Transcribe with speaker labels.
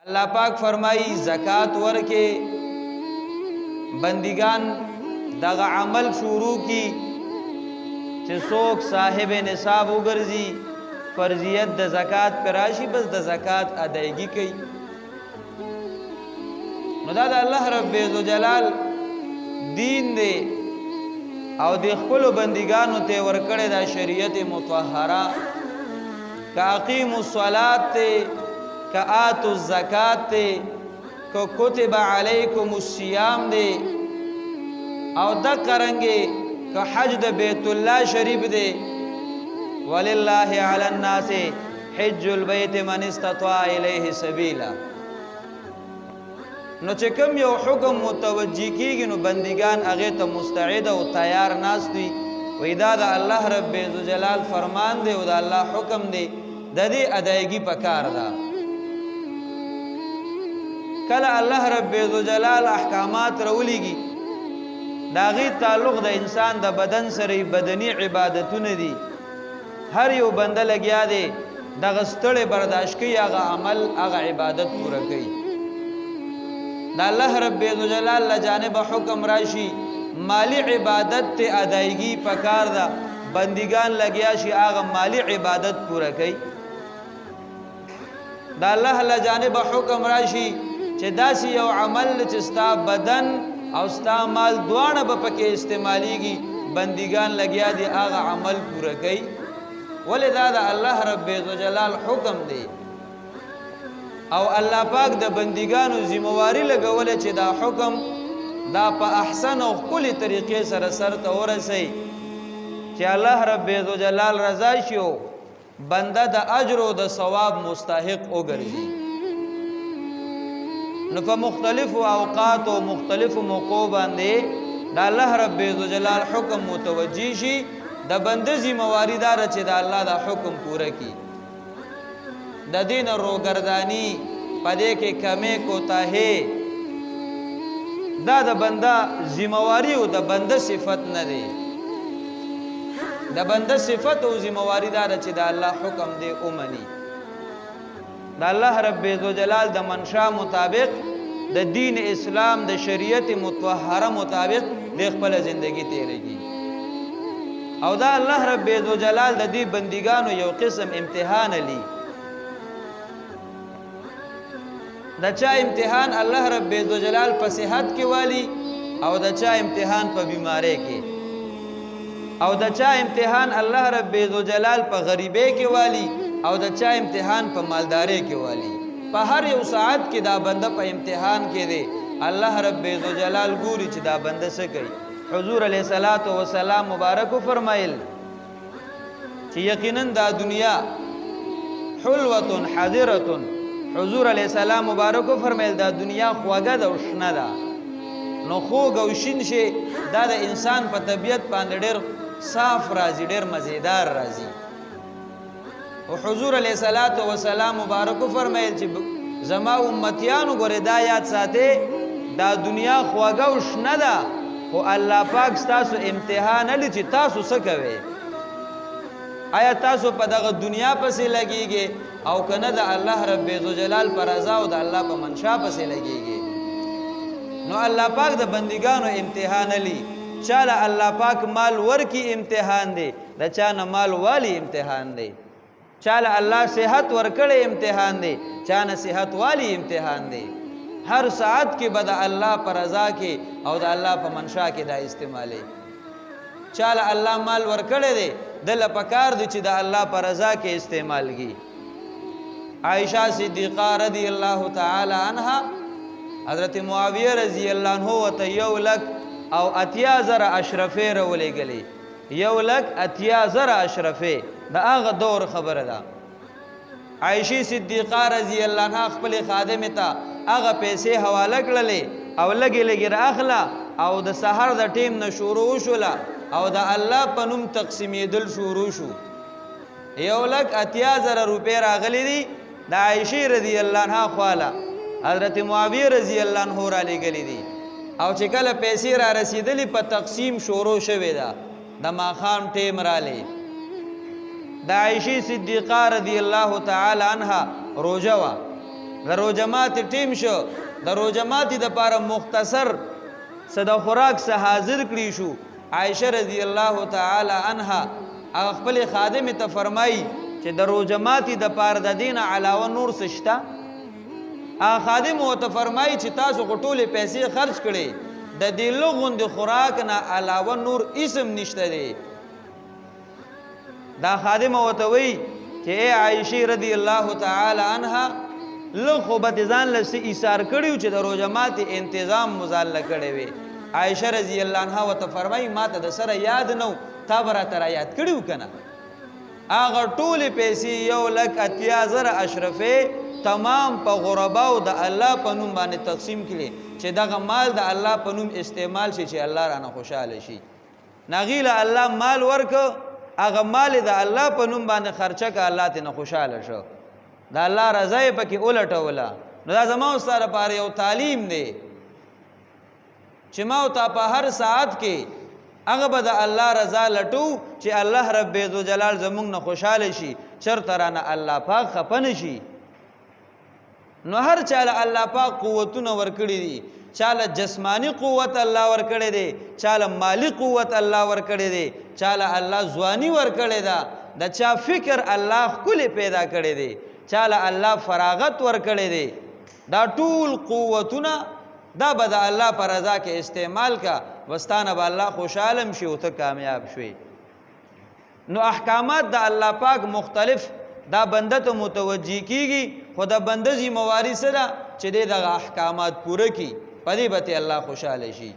Speaker 1: اللہ پاک فرمائی زکات ورکے بندگان دغه عمل شروع کی چې څوک صاحب نصاب وګرځي فرضیت د زکات پر راشي بس د زکات ادایګي کوي نو دا د الله رب ذوالجلال دین دی او د خپل بندګانو ته ورکړی دا شریعت مطهره کا اقیموا الصلاة ته کا آتوا الزکات ته کو کتب علیکم الصیام دی او دا کرنگے کہ حج دا بیت اللہ شریف دے وللہ علی الناس حج البیت من استطاع الیہ سبیلا نو چکم یو حکم متوجی کیگی نو بندگان اغیط مستعد و تیار ناستوی ویدا دا اللہ رب ذوالجلال فرمان دے و دا اللہ حکم دے دا دی ادائیگی پکار دا کل اللہ رب ذوالجلال احکامات رولی گی داغی تعلق د انسان د بدن سره بدنی عبادتونه دي هر یو بنده لګیا دی دغه ستړی برداشت کوي هغه عمل هغه عبادت پوره کوي د الله رب ذوالجلال له جانب حکم راشي مالی عبادت ته ادایګي پکار ده بندگان لګیا شي هغه مالی عبادت پوره کوي د الله له جانب حکم راشي چې داسې یو عمل چې ستا بدن او ستا مال دوانه به پکې استعمالیږي بندگان لګیا دي هغه عمل پوره کوي ولې دا د الله رب ذوالجلال حکم دی او الله پاک د بندگانو ذمہواری لګولې چې دا حکم دا په احسن او ښکلې طریقې سره سرته ورسوي چې الله رب ذوالجلال رضا شي او بنده د اجر او د ثواب مستحق وګرځي نو په مختلفو اوقات او مختلفو موقعو باندې د الله رب ذوالجلال حکم متوجی شي د بنده ذمہواری دار چې د الله دا حکم پوره کی د دین روګردانی پدې کې کمې کوتاهه دا د بنده ذمہواری او د بنده صفت نه دی د بنده صفت او ذمہواری دار چې د الله حکم دی اومني د الله رب ذوالجلال د منشا مطابق د دین اسلام د شریعت مطهره مطابق د خپل ژوندۍ تیریږي او دا الله رب ذوالجلال د دې بندګانو یو قسم امتحان لري د چا امتحان الله رب ذوالجلال په صحت کې والی او د چا امتحان په بیماری کې او د چا امتحان الله رب ذوالجلال په غریبۍ کې والی او د چا امتحان په مالداري کې والی په هر یو ساعت کې دا بنده په امتحان کې دی الله رب ذوالجلال ګوري چې دا بنده څه کوي حضور علیه الصلاۃ والسلام مبارک فرمایل چې یقینا دا دنیا حلوه حاضره حضور علیه السلام مبارک فرمایل دا دنیا خواږه ده او شنه ده نو خوږ او شین شي دا د انسان په طبیعت باندې ډېر صاف راځي ډېر مزیدار راځي او حضور علیہ الصلوۃ والسلام مبارک فرمایل چې زما امتیانو ګره دا یاد ساته دا دنیا خواږه او شنه ده خو الله پاک تاسو امتحان لري چې تاسو څه کوئ آیا تاسو په دغه دنیا پسې لګیږئ او کنه د الله رب ذوالجلال پر رضا او د الله په منشا پسې لګیږئ نو الله پاک د بندګانو امتحان لري چاله الله پاک مال ورکی امتحان دی د چا نه مال والی امتحان دی چاله الله صحت ورکړي امتحان دی چانه صحت والی امتحان دی هر ساعت کې بد الله پر رضا کې او د الله په منشا کې دا استعمالي چاله الله مال ورکړي دی دل پکار دی چې د الله پر رضا کې استعمالږي عائشہ صدیقہ رضی اللہ تعالی عنها حضرت معاویہ رضی اللہ عنہ وته یو لک او اتیا زر اشرفه رولې غلي یو لک اتیا زر اشرفه دا هغه دور خبره ده عائشہ صدیقہ رضی اللہ عنها خپل خادم ته هغه پیسې حواله کړلې او لګي لګي راخلا او د سحر د ټیم نه شروع شولا او د الله په نوم تقسیمېدل شروع شو یو لک اتیا زر روپے راغلي دي د عائشہ رضی اللہ عنها خواله حضرت معاویہ رضی اللہ عنہ را لګلې دي او چې کله پیسې را رسیدلې په تقسیم شروع شوه دا د ماخام ټیم را لې د عائشہ صدیقہ رضی اللہ تعالی عنها روزه وا د روجمات ټیم شو د روجمات د پاره مختصر صدا خوراک سه حاضر کړی شو عائشه رضی الله تعالی عنها هغه خپل خادم ته فرمایي چې د روجمات د پاره د دین علاوه نور سشتا هغه خادم ته فرمایي چې تاسو غټولې پیسې خرج کړي د دې لغون د خوراک نه علاوه نور اسم نشته دی دا خادم ته وی چې اے عائشه رضی الله تعالی عنها لږ خو به ځان له څه ایثار کړي چې د روجمات انتظام مزاله کړی وي عائشه رضی الله عنها ورته فرمایي ما ته د سره یاد نو تا به راته را یاد کړي و که نه هغه ټولې پیسې 1,80,000 اشرفې تمام په غرباو د الله په نوم باندې تقسیم کړي چې دغه مال د الله په نوم استعمال شي چې الله رانه خوشحاله شي نغیله الله مال ورکو هغه مال د الله په نوم باندې خرچه که الله ته نه خوشاله شو د الله رضا یې پکې ولټوله نو دا زما او ستا لپاره یو تعلیم دی چې ما او تا په هر ساعت کې هغه به د الله رضا لټو چې الله رب ذوالجلال زمونږ نه خوشحاله شي چرته رانه الله پاک خفه نه شي نو هر چاله الله پاک قوتونه ورکړي دي چاله جسمانی قوت الله ورکړي دي چاله مالی قوت الله ورکړي دي چاله الله ځواني ورکړي ده د چا فکر الله ښکلی پیدا کړی دی چاله الله فراغت ورکړی دی دا ټول قوتونه دا به د الله په رضا کې استعمال کا وستانه به الله خوشحالم شي او ته کامیاب شوي نو احکامات د الله پاک مختلف دا بنده ته متوجه کیږي خو د بنده ذمہواری څه ده چې دغه احکامات پوره کړي په دې به الله خوشحاله شي